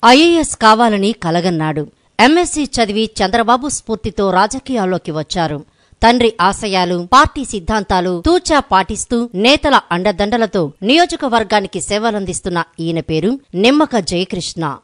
IAS కావాలని కలగన్నాడు. MSc చదివి చంద్రబాబు స్ఫూర్తితో రాజకీయాల్లోకి వచ్చారు. తండ్రి ఆశయాలు, పార్టీ సిద్ధాంతాలు తూచా పాటిస్తూ నేతల అండదండలతో నియోజకవర్గానికి సేవలందిస్తున్న ఈయన పేరు నిమ్మక జయకృష్ణ.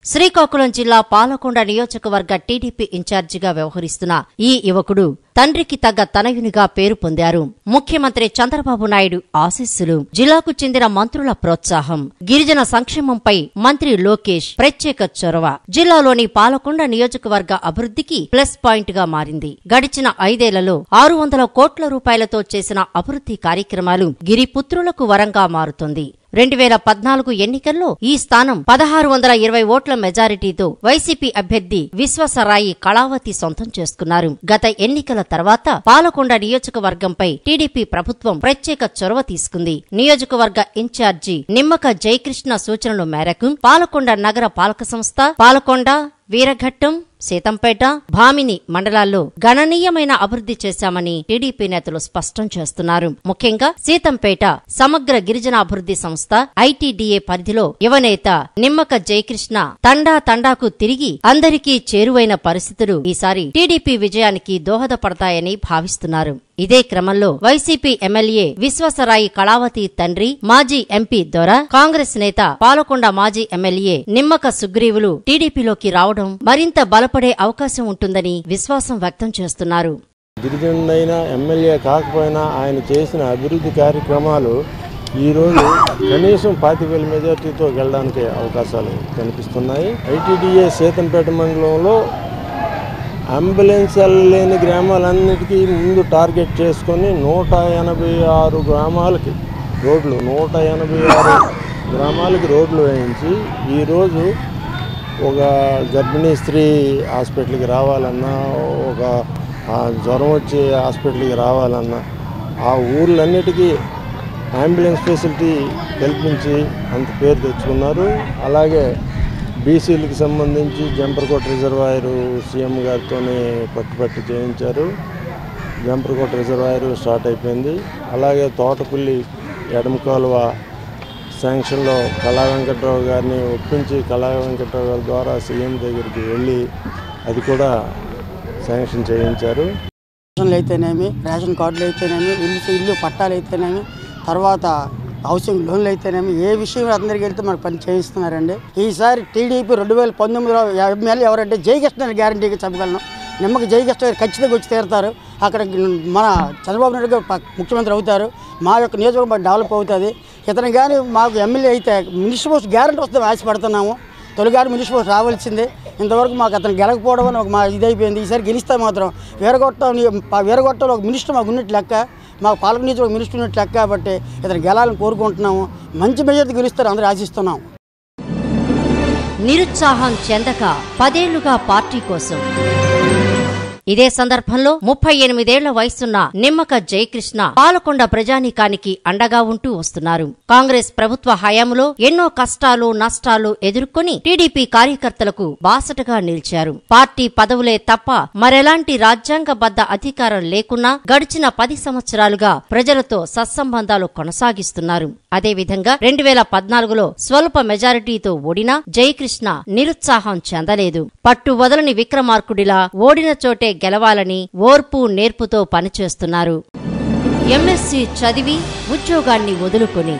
శ్రీకాకుళం జిల్లా పాలకొండ నియోజకవర్గ టీడీపీ ఇన్ఛార్జిగా వ్యవహరిస్తున్న ఈ యువకుడు తండ్రికి తగ్గ తనయునిగా పేరు పొందారు. ముఖ్యమంత్రి చంద్రబాబు నాయుడు ఆశీస్సులు, జిల్లాకు చెందిన మంత్రుల ప్రోత్సాహం, గిరిజన సంక్షేమంపై మంత్రి లోకేష్ ప్రత్యేక చొరవ జిల్లాలోని పాలకొండ నియోజకవర్గ అభివృద్ధికి ప్లస్ పాయింట్ గా మారింది. గడిచిన 5 ఏళ్లలో 600 కోట్ల రూపాయలతో చేసిన అభివృద్ధి కార్యక్రమాలు గిరిపుత్రులకు వరంగా మారుతోంది. 2014 ఎన్నికల్లో ఈ స్థానం 1620 ఓట్ల మెజారిటీతో వైసీపీ అభ్యర్థి విశ్వసరాయి కళావతి సొంతం చేసుకున్నారు. గత ఎన్నికల తర్వాత పాలకొండ నియోజకవర్గంపై టీడీపీ ప్రభుత్వం ప్రత్యేక చొరవ తీసుకుంది. నియోజకవర్గ ఇన్ఛార్జి నిమ్మక జయకృష్ణ సూచనల మేరకు పాలకొండ నగర పాలక సంస్థ, పాలకొండ, వీరఘట్టం, సీతంపేట, భామిని మండలాల్లో గణనీయమైన అభివృద్ధి చేశామని టీడీపీ నేతలు స్పష్టం చేస్తున్నారు. ముఖ్యంగా సీతంపేట సమగ్ర గిరిజనాభివృద్ధి సంస్థ ఐటీడీఏ పరిధిలో యువనేత నిమ్మక జయకృష్ణ తండాకు తిరిగి అందరికీ చేరువైన పరిస్థితులు ఈసారి టీడీపీ విజయానికి దోహదపడతాయని భావిస్తున్నారు. ఇదే క్రమంలో వైసీపీ ఎమ్మెల్యే విశ్వసరాయి కళావతి తండ్రి, మాజీ ఎంపీ దొర, కాంగ్రెస్ నేత పాలకొండ మాజీ ఎమ్మెల్యే నిమ్మక సుగ్రీవులు టీడీపీలోకి రావడం మరింత బలపడే అవకాశం ఉంటుందని విశ్వాసం వ్యక్తం చేస్తున్నారు. గిరిజనుడైన ఎమ్మెల్యే కాకపోయినా ఆయన చేసిన అభివృద్ధి కార్యక్రమాలు ఈరోజు కనీసం 25,000 మెజార్టీతో గెలడానికి అవకాశాలు కనిపిస్తున్నాయి. ఐటీడీఏ సీతంపేట మండలంలో అంబులెన్స్ లేని గ్రామాలన్నిటికీ ముందు టార్గెట్ చేసుకొని 186 గ్రామాలకి రోడ్లు 186 గ్రామాలకి రోడ్లు వేయించి ఈరోజు ఒక గర్భిణీ స్త్రీ హాస్పిటల్కి రావాలన్నా, ఒక జ్వరం వచ్చి హాస్పిటల్కి రావాలన్నా ఆ ఊర్లన్నిటికీ అంబులెన్స్ ఫెసిలిటీ కల్పించి అంత పేరు తెచ్చుకున్నారు. అలాగే బీసీలకు సంబంధించి జంపర్కోట రిజర్వాయరు సీఎం గారితోనే పట్టుపట్టి చేయించారు. జంపర్కోట రిజర్వాయరు స్టార్ట్ అయిపోయింది. అలాగే తోటపల్లి ఎడమ కాలువ శాంక్షన్లో కళా వెంకట్రావు గారిని ఒప్పించి కళా వెంకట్రావు గారి ద్వారా సీఎం దగ్గరికి వెళ్ళి అది కూడా శాంక్షన్ చేయించారు. అయితేనేమి, రేషన్ కార్డులు అయితేనేమి, ఇల్లు పట్టాలు అయితేనేమి, తర్వాత హౌసింగ్ లోన్లు అయితేనేమి, ఏ విషయం అందరికి వెళ్తే మనకు పని చేయిస్తున్నారండి. ఈసారి టీడీపీ 2019లో ఎమ్మెల్యే ఎవరంటే జయకృష్ణ గ్యారంటీగా చెప్పగలను. నిమ్మక జయకృష్ణ గారు ఖచ్చితంగా వచ్చి తీరుతారు. అక్కడ మన చంద్రబాబు నాయుడు గారు ముఖ్యమంత్రి అవుతారు. మా యొక్క నియోజకవర్గం డెవలప్ అవుతుంది. ఇతను కానీ మాకు ఎమ్మెల్యే అయితే మినిస్టర్ పోస్ట్ గ్యారంటీ వస్తే ఆశపడుతున్నాము. తొలిగారు మినిస్టర్ పోస్ట్ రావాల్సిందే. ఇంతవరకు మాకు అతను గెలకపోవడం అని ఒక మా ఇదైపోయింది. ఈసారి గెలిస్తే మాత్రం వీరగొట్టంలో ఒక మినిస్టర్ మాకు ఉన్నట్టు లెక్క, మాకు పాలక నియోజకవర్గం మినిస్టర్ ఉన్నట్టు లెక్క. కాబట్టి ఇతను గెలాలని కోరుకుంటున్నాము. మంచి మెజార్టీ గెలుస్తారు అందరూ ఆశిస్తున్నాం. నిరుత్సాహం చెందక 10 ఏళ్లుగా పార్టీ కోసం. ఇదే సందర్భంలో 38 ఏళ్ల వయసున్న నిమ్మక జయకృష్ణ పాలకొండ ప్రజానీకానికి అండగా ఉంటూ వస్తున్నారు. కాంగ్రెస్ ప్రభుత్వ హయాంలో ఎన్నో కష్టాలు, నష్టాలు ఎదుర్కొని టీడీపీ కార్యకర్తలకు బాసటగా నిలిచారు. పార్టీ పదవులే తప్ప మరెలాంటి రాజ్యాంగబద్ధ అధికారం లేకున్నా గడిచిన 10 సంవత్సరాలుగా ప్రజలతో సత్సంబంధాలు కొనసాగిస్తున్నారు. అదేవిధంగా 2014లో స్వల్ప మెజారిటీతో ఓడినా జయకృష్ణ నిరుత్సాహం చెందలేదు. పట్టు వదలని విక్రమార్కుడిలా ఓడిన చోటే గెలవాలని ఓర్పు నేర్పుతో పనిచేస్తున్నారు. ఎంఎస్సీ చదివి ఉద్యోగాన్ని వదులుకొని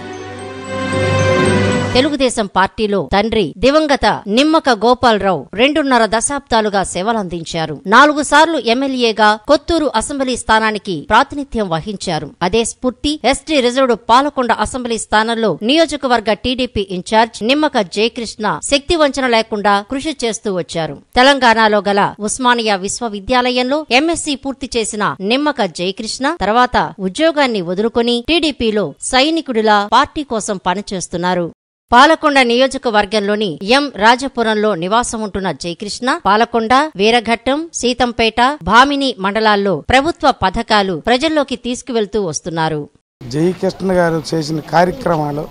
తెలుగుదేశం పార్టీలో తండ్రి దివంగత నిమ్మక గోపాలరావు 2.5 దశాబ్దాలుగా సేవలందించారు. 4 సార్లు ఎమ్మెల్యేగా కొత్తూరు అసెంబ్లీ స్థానానికి ప్రాతినిధ్యం వహించారు. అదే స్ఫూర్తి ఎస్టీ రిజర్వ్డ్ పాలకొండ అసెంబ్లీ స్థానంలో నియోజకవర్గ టీడీపీ ఇన్ఛార్జ్ నిమ్మక జయకృష్ణ శక్తి వంచన లేకుండా కృషి చేస్తూ వచ్చారు. తెలంగాణలో గల ఉస్మానియా విశ్వవిద్యాలయంలో ఎంఎస్సీ పూర్తి చేసిన నిమ్మక జయకృష్ణ తర్వాత ఉద్యోగాన్ని వదులుకొని టీడీపీలో సైనికుడిలా పార్టీ కోసం పనిచేస్తున్నారు. పాలకొండ నియోజకవర్గంలోని ఎం రాజపురంలో నివాసం ఉంటున్న జయకృష్ణ పాలకొండ, వీరఘట్టం, సీతంపేట, భామిని మండలాల్లో ప్రభుత్వ పథకాలు ప్రజల్లోకి తీసుకువెళ్తూ వస్తున్నారు. జయకృష్ణ గారు చేసిన కార్యక్రమాలు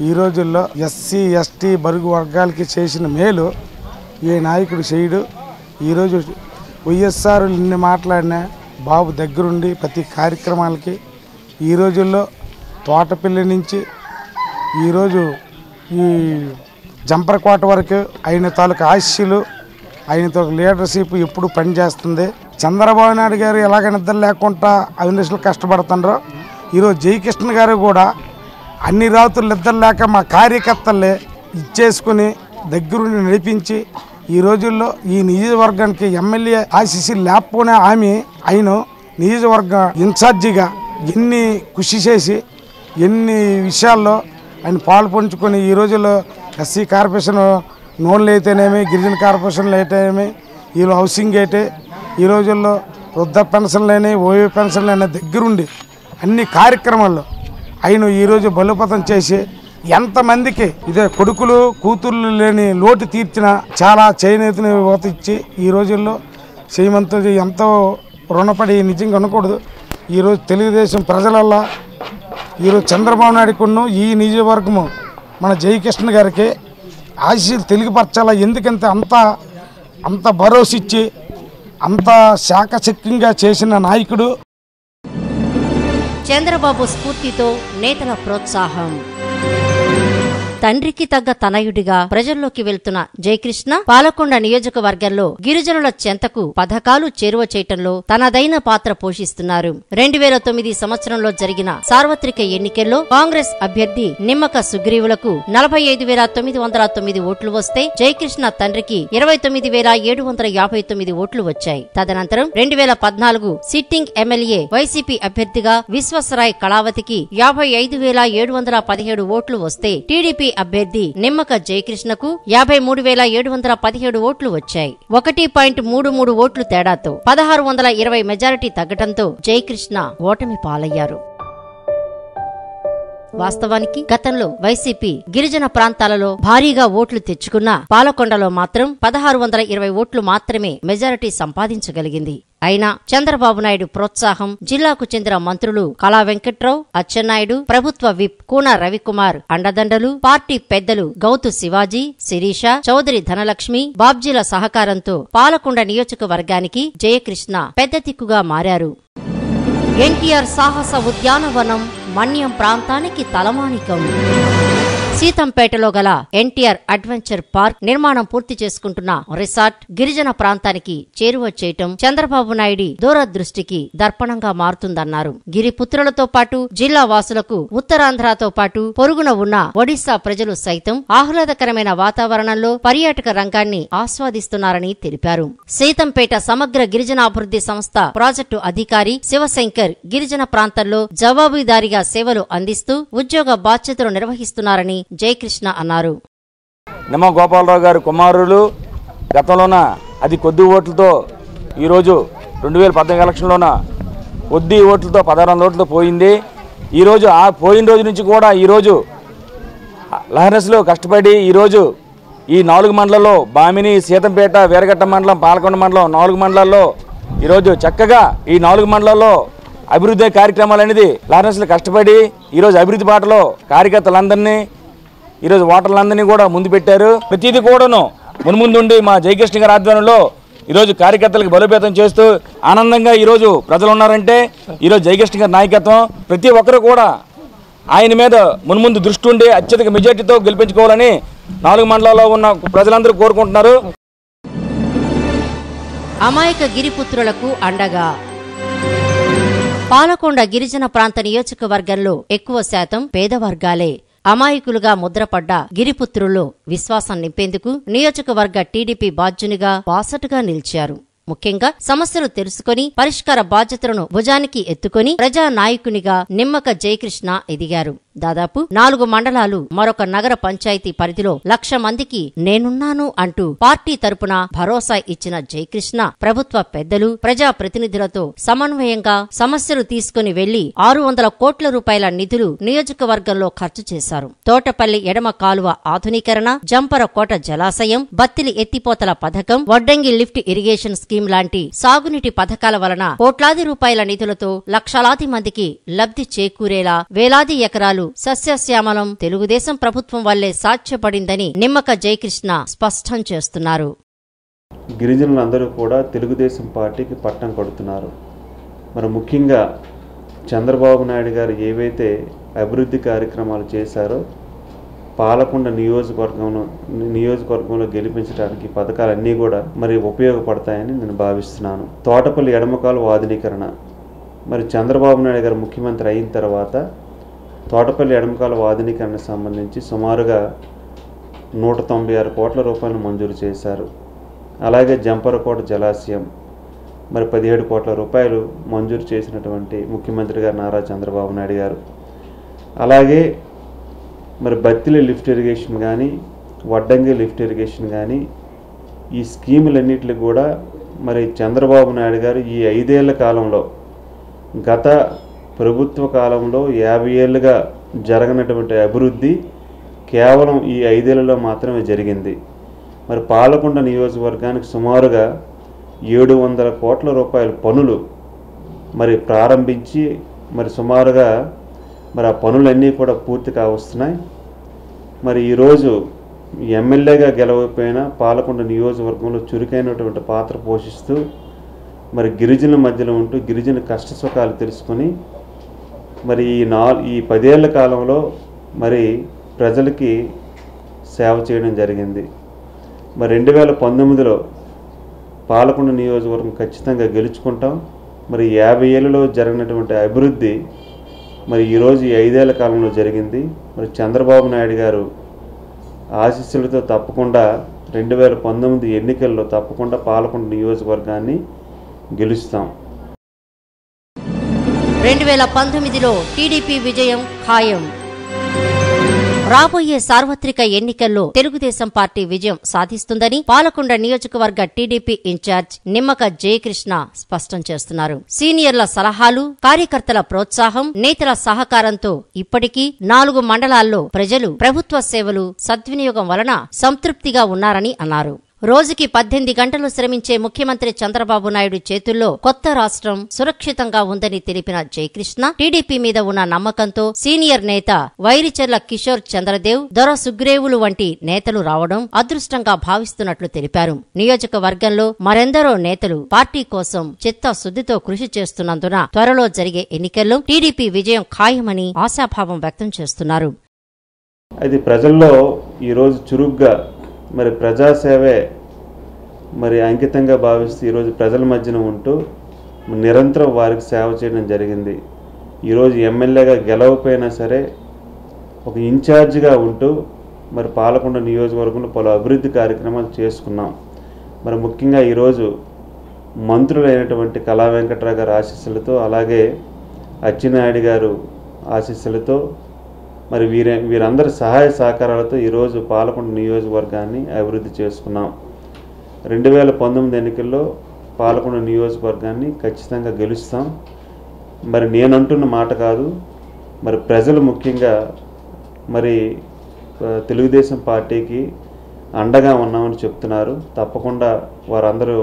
ఈ రోజుల్లో ఎస్సీ ఎస్టీ బరుగు వర్గాలకి చేసిన మేలు ఏ నాయకుడు చేయడు. ఈరోజు వైఎస్ఆర్ నిన్న మాట్లాడిన బాబు దగ్గరుండి ప్రతి కార్యక్రమాలకి ఈ రోజుల్లో తోటపల్లి నుంచి ఈరోజు ఈ జంపరకోట వరకు ఆయన తాలూకు ఆశీస్సులు, ఆయనతో లీడర్షిప్ ఎప్పుడు పనిచేస్తుంది. చంద్రబాబు నాయుడు గారు ఎలాగ నిద్ర లేకుండా అవినీతిలో కష్టపడుతున్నారో ఈరోజు జయకృష్ణ గారు కూడా అన్ని రాత్రులు నిద్ర లేక మా కార్యకర్తలే ఇచ్చేసుకుని దగ్గరుండి నడిపించి ఈ రోజుల్లో ఈ నియోజకవర్గానికి ఎమ్మెల్యే ఆశీస్సులు లేకపోయినా ఆమె ఆయన నియోజకవర్గ ఇన్ఛార్జిగా ఎన్ని కృషి చేసి ఎన్ని విషయాల్లో ఆయన పాలు పంచుకొని ఈ రోజుల్లో ఎస్సీ కార్పొరేషన్ నోన్లు అయితేనేమి, గిరిజన కార్పొరేషన్లు అయితేనేమి, ఈ హౌసింగ్ అయితే ఈ రోజుల్లో వృద్ధ పెన్షన్లని, ఓయూ పెన్షన్లు దగ్గరుండి అన్ని కార్యక్రమాల్లో ఆయన ఈరోజు బలోపేతం చేసి ఎంతమందికి ఇదే కొడుకులు కూతుర్లు లేని లోటు తీర్చిన చాలా చేనేతని ఓత ఇచ్చి ఈ రోజుల్లో శ్రీమంతుడు ఎంతో రుణపడి నిజంగా అనకూడదు. ఈరోజు తెలుగుదేశం ప్రజలల్లో ఈరోజు చంద్రబాబు నాయుడుకును ఈ నియోజకవర్గము మన జయకృష్ణ గారికి ఆశీస్సులు తెలియపరచాలా. ఎందుకంటే అంత భరోసా ఇచ్చి అంత శాఖచక్యంగా చేసిన నాయకుడు. చంద్రబాబు స్ఫూర్తితో నేతల ప్రోత్సాహం. తండ్రికి తగ్గ తనయుడిగా ప్రజల్లోకి వెళ్తున్న జయకృష్ణ పాలకొండ నియోజకవర్గంలో గిరిజనుల చెంతకు పథకాలు చేరువ చేయటంలో తనదైన పాత్ర పోషిస్తున్నారు. 2009 సంవత్సరంలో జరిగిన సార్వత్రిక ఎన్నికల్లో కాంగ్రెస్ అభ్యర్థి నిమ్మక సుగ్రీవులకు 45,909 ఓట్లు వస్తే జయకృష్ణ తండ్రికి 29,759 ఓట్లు వచ్చాయి. తదనంతరం 2014 సిట్టింగ్ ఎమ్మెల్యే వైసీపీ అభ్యర్థిగా విశ్వసరాయ్ కళావతికి 55,717 ఓట్లు వస్తే టీడీపీ అభ్యర్థి నిమ్మక జయకృష్ణకు 53,717 ఓట్లు వచ్చాయి. 1.33 ఓట్లు తేడాతో 1620 మెజారిటీ తగ్గటంతో జయకృష్ణ ఓటమి పాలయ్యారు. వాస్తవానికి గతంలో వైసీపీ గిరిజన ప్రాంతాలలో భారీగా ఓట్లు తెచ్చుకున్నా పాలకొండలో మాత్రం 1620 ఓట్లు మాత్రమే మెజారిటీ సంపాదించగలిగింది. అయినా చంద్రబాబు నాయుడు ప్రోత్సాహం, జిల్లాకు చెందిన మంత్రులు కళా వెంకట్రావు, అచ్చెన్నాయుడు, ప్రభుత్వ విప్ కూన రవికుమార్ అండదండలు, పార్టీ పెద్దలు గౌతు శివాజీ, శిరీష, చౌదరి ధనలక్ష్మి, బాబ్జీల సహకారంతో పాలకొండ నియోజకవర్గానికి జయకృష్ణ పెద్ద దిక్కుగా మారారు. ఎన్టీఆర్ సాహస ఉద్యానవనం మన్యం ప్రాంతానికి తలమానికం. సీతంపేటలో గల ఎన్టీఆర్ అడ్వెంచర్ పార్క్ నిర్మాణం పూర్తి చేసుకుంటున్న రిసార్ట్ గిరిజన ప్రాంతానికి చేరువ చేయటం చంద్రబాబు నాయుడి దూరదృష్టికి దర్పణంగా మారుతుందన్నారు. గిరిపుత్రులతో పాటు జిల్లా వాసులకు ఉత్తరాంధ్రతో పాటు పొరుగున ఉన్న ఒడిశా ప్రజలు సైతం ఆహ్లాదకరమైన వాతావరణంలో పర్యాటక రంగాన్ని ఆస్వాదిస్తున్నారని తెలిపారు. సీతంపేట సమగ్ర గిరిజనాభివృద్ధి సంస్థ ప్రాజెక్టు అధికారి శివశంకర్ గిరిజన ప్రాంతాల్లో జవాబుదారీగా సేవలు అందిస్తూ ఉద్యోగ బాధ్యతలు నిర్వహిస్తున్నారని జయకృష్ణ అన్నారు. నిమ్మ గోపాలరావు గారి కుమారులు గతంలోన అది కొద్ది ఓట్లతో ఈరోజు 2014 ఎలక్షన్లోన కొద్ది ఓట్లతో 1600 ఓట్లతో పోయింది. ఈరోజు ఆ పోయిన రోజు నుంచి కూడా ఈరోజు లహరస్లో కష్టపడి ఈరోజు ఈ 4 మండలాల్లో బామిని, సీతంపేట, వీరఘట్ట మండలం, పాలకొండ మండలం 4 మండలాల్లో ఈరోజు చక్కగా ఈ 4 మండలాల్లో అభివృద్ధి కార్యక్రమాలు అనేది లహరస్లో కష్టపడి ఈరోజు అభివృద్ధి బాటలో కార్యకర్తలందరినీ ఈరోజు ఓటర్లందరినీ కూడా ముందు పెట్టారు. ప్రతిదీ కూడాను మున్ముందుండి మా జయకృష్ణ గారి ఆధ్వర్యంలో ఈరోజు కార్యకర్తలకు బలోపేతం చేస్తూ ఆనందంగా ఈరోజు ప్రజలు ఉన్నారంటే ఈరోజు జయకృష్ణ గారి నాయకత్వం. ప్రతి ఒక్కరు కూడా ఆయన మీద మున్ముందు దృష్టి ఉండి అత్యధిక మెజార్టీతో గెలిపించుకోవాలని 4 మండలాల్లో ఉన్న ప్రజలందరూ కోరుకుంటున్నారు. అమాయక గిరిపుత్రులకు అండగా. పాలకొండ గిరిజన ప్రాంత నియోజకవర్గంలో ఎక్కువ శాతం పేద వర్గాలే. అమాయకులుగా ముద్రపడ్డ గిరిపుత్రుల్లో విశ్వాసం నింపేందుకు నియోజకవర్గ టీడీపీ బాధ్యునిగా బాసటగా నిలిచారు. ముఖ్యంగా సమస్యలు తెలుసుకుని పరిష్కార బాధ్యతలను భుజానికి ఎత్తుకుని ప్రజానాయకునిగా నిమ్మక జయకృష్ణ ఎదిగారు. దాదాపు 4 మండలాలు, మరొక నగర పంచాయతీ పరిధిలో 1,00,000 మందికి నేనున్నాను అంటూ పార్టీ తరపున భరోసా ఇచ్చిన జయకృష్ణ ప్రభుత్వ పెద్దలు, ప్రజాప్రతినిధులతో సమన్వయంగా సమస్యలు తీసుకుని వెళ్లి 600 కోట్ల రూపాయల నిధులు నియోజకవర్గంలో ఖర్చు చేశారు. తోటపల్లి ఎడమ కాలువ ఆధునీకరణ, జంపరకోట జలాశయం, బత్తిలి ఎత్తిపోతల పథకం, వడ్డంగి లిఫ్ట్ ఇరిగేషన్ స్కీమ్ లాంటి సాగునీటి పథకాల వలన కోట్లాది రూపాయల నిధులతో లక్షలాది మందికి లబ్ధి చేకూరేలా వేలాది ఎకరాలు సస్యశ్యామలం తెలుగుదేశం ప్రభుత్వం వల్లే సాధ్యపడిందని నిమ్మక జయకృష్ణ స్పష్టం చేస్తున్నారు. గిరిజనులందరూ కూడా తెలుగుదేశం పార్టీకి పట్టం కడుతున్నారు. మరి ముఖ్యంగా చంద్రబాబు నాయుడు గారు ఏవైతే అభివృద్ధి కార్యక్రమాలు చేశారో పాలకొండ నియోజకవర్గంలో గెలిపించడానికి పథకాలన్నీ కూడా మరి ఉపయోగపడతాయని నేను భావిస్తున్నాను. తోటపల్లి ఎడమకాలువ ఆధునీకరణ, మరి చంద్రబాబు నాయుడు గారు ముఖ్యమంత్రి అయిన తర్వాత తోటపల్లి ఎడమకాలువ ఆధునీకరణకు సంబంధించి సుమారుగా 196 కోట్ల రూపాయలు మంజూరు చేశారు. అలాగే జంపరకోట జలాశయం మరి 17 కోట్ల రూపాయలు మంజూరు చేసినటువంటి ముఖ్యమంత్రి గారు నారా చంద్రబాబు నాయుడు గారు. అలాగే మరి బత్తిలి లిఫ్ట్ ఇరిగేషన్ కానీ, వడ్డంగి లిఫ్ట్ ఇరిగేషన్ కానీ, ఈ స్కీములన్నింటికి కూడా మరి చంద్రబాబు నాయుడు గారు ఈ 5 ఏళ్ల కాలంలో, గత ప్రభుత్వ కాలంలో 50 ఏళ్ళుగా జరగనటువంటి అభివృద్ధి కేవలం ఈ 5 ఏళ్లలో మాత్రమే జరిగింది. మరి పాలకొండ నియోజకవర్గానికి సుమారుగా 700 కోట్ల రూపాయల పనులు మరి ప్రారంభించి మరి సుమారుగా మరి ఆ పనులన్నీ కూడా పూర్తి కావస్తున్నాయి. మరి ఈరోజు ఎమ్మెల్యేగా గెలవకపోయినా పాలకొండ నియోజకవర్గంలో చురుకైనటువంటి పాత్ర పోషిస్తూ మరి గిరిజనుల మధ్యలో ఉంటూ గిరిజన కష్ట సుఖాలు తెలుసుకొని మరి ఈ 10 ఏళ్ల కాలంలో మరి ప్రజలకి సేవ చేయడం జరిగింది. మరి 2019లో పాలకొండ నియోజకవర్గం ఖచ్చితంగా గెలుచుకుంటాం. మరి 50 ఏళ్ళలో జరిగినటువంటి అభివృద్ధి మరి ఈరోజు ఈ 5 ఏళ్ల కాలంలో జరిగింది. మరి చంద్రబాబు నాయుడు గారు ఆశీస్సులతో తప్పకుండా 2019 ఎన్నికల్లో తప్పకుండా పాలకొండ నియోజకవర్గాన్ని గెలుస్తాం. 2019లో టీడీపీ విజయం ఖాయం. రాబోయే సార్వత్రిక ఎన్నికల్లో తెలుగుదేశం పార్టీ విజయం సాధిస్తుందని పాలకొండ నియోజకవర్గ టీడీపీ ఇన్ఛార్జ్ నిమ్మక జయకృష్ణ స్పష్టం చేస్తున్నారు. సీనియర్ల సలహాలు, కార్యకర్తల ప్రోత్సాహం, నేతల సహకారంతో ఇప్పటికీ 4 మండలాల్లో ప్రజలు ప్రభుత్వ సేవలు సద్వినియోగం వలన సంతృప్తిగా ఉన్నారని అన్నారు. రోజుకి 18 గంటలు శ్రమించే ముఖ్యమంత్రి చంద్రబాబు నాయుడు చేతుల్లో కొత్త రాష్ట్రం సురక్షితంగా ఉందని తెలిపిన జయకృష్ణ, టీడీపీ మీద ఉన్న నమ్మకంతో సీనియర్ నేత వైరిచెర్ల కిషోర్ చంద్రదేవ్, దొర సుగ్రేవులు వంటి నేతలు రావడం అదృష్టంగా భావిస్తున్నట్లు తెలిపారు. నియోజకవర్గంలో మరెందరో నేతలు పార్టీ కోసం చిత్తశుద్ధితో కృషి చేస్తున్నందున త్వరలో జరిగే ఎన్నికల్లో టీడీపీ విజయం ఖాయమని ఆశాభావం వ్యక్తం చేస్తున్నారు. అది ప్రజల్లో ఈరోజు చురుగ్గా మరి ప్రజాసేవే మరి అంకితంగా భావిస్తూ ఈరోజు ప్రజల మధ్యన ఉంటూ నిరంతరం వారికి సేవ చేయడం జరిగింది. ఈరోజు ఎమ్మెల్యేగా గెలవకపోయినా సరే ఒక ఇన్ఛార్జిగా ఉంటూ మరి పాలకొండ నియోజకవర్గంలో పలు అభివృద్ధి కార్యక్రమాలు చేసుకున్నాం. మరి ముఖ్యంగా ఈరోజు మంత్రులైనటువంటి కళా వెంకట్రావు గారి ఆశీస్సులతో, అలాగే అచ్చెన్నాయుడు గారు ఆశీస్సులతో మరి వీరందరి సహాయ సహకారాలతో ఈరోజు పాలకొండ నియోజకవర్గాన్ని అభివృద్ధి చేసుకున్నాం. 2019 ఎన్నికల్లో పాలకొండ నియోజకవర్గాన్ని ఖచ్చితంగా గెలుస్తాం. మరి నేనంటున్న మాట కాదు, మరి ప్రజలు ముఖ్యంగా మరి తెలుగుదేశం పార్టీకి అండగా ఉన్నామని చెప్తున్నారు. తప్పకుండా వారందరూ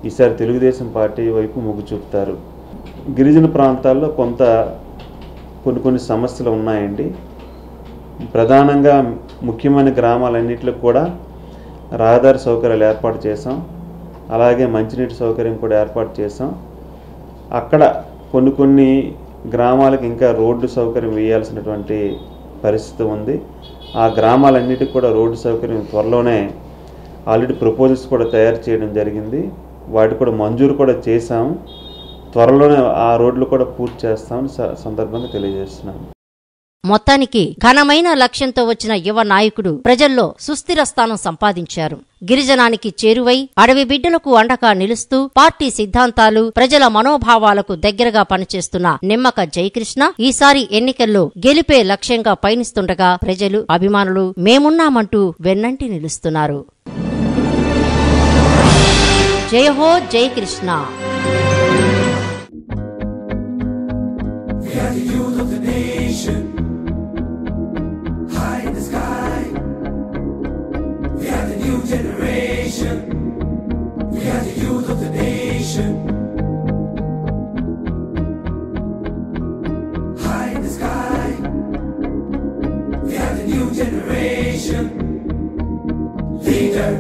ఈసారి తెలుగుదేశం పార్టీ వైపు మొగ్గు చూపుతారు. గిరిజన ప్రాంతాల్లో కొన్ని సమస్యలు ఉన్నాయండి. ప్రధానంగా ముఖ్యమైన గ్రామాలన్నింటిలో కూడా రహదారి సౌకర్యాలు ఏర్పాటు చేసాం. అలాగే మంచినీటి సౌకర్యం కూడా ఏర్పాటు చేసాం. అక్కడ కొన్ని గ్రామాలకు ఇంకా రోడ్డు సౌకర్యం వేయాల్సినటువంటి పరిస్థితి ఉంది. ఆ గ్రామాలన్నిటికి కూడా రోడ్డు సౌకర్యం త్వరలోనే ఆల్రెడీ ప్రపోజల్స్ కూడా తయారు చేయడం జరిగింది. వాటి కూడా మంజూరు కూడా చేశాం. త్వరలోనే ఆ రోడ్లు కూడా పూర్తి చేస్తామని సందర్భంగా తెలియజేస్తున్నాను. మొత్తానికి ఘనమైన లక్ష్యంతో వచ్చిన యువ నాయకుడు ప్రజల్లో సుస్థిర స్థానం సంపాదించారు. గిరిజనానికి చేరువై అడవి బిడ్డలకు అండగా నిలుస్తూ పార్టీ సిద్ధాంతాలు, ప్రజల మనోభావాలకు దగ్గరగా పనిచేస్తున్న నిమ్మక జయకృష్ణ ఈసారి ఎన్నికల్లో గెలిపే లక్ష్యంగా పయనిస్తుండగా ప్రజలు, అభిమానులు మేమున్నామంటూ వెన్నంటి నిలుస్తున్నారు. జయహో Jayakrishna. Generation, we are the youth of the nation. High in the sky, we are the new generation. Leader.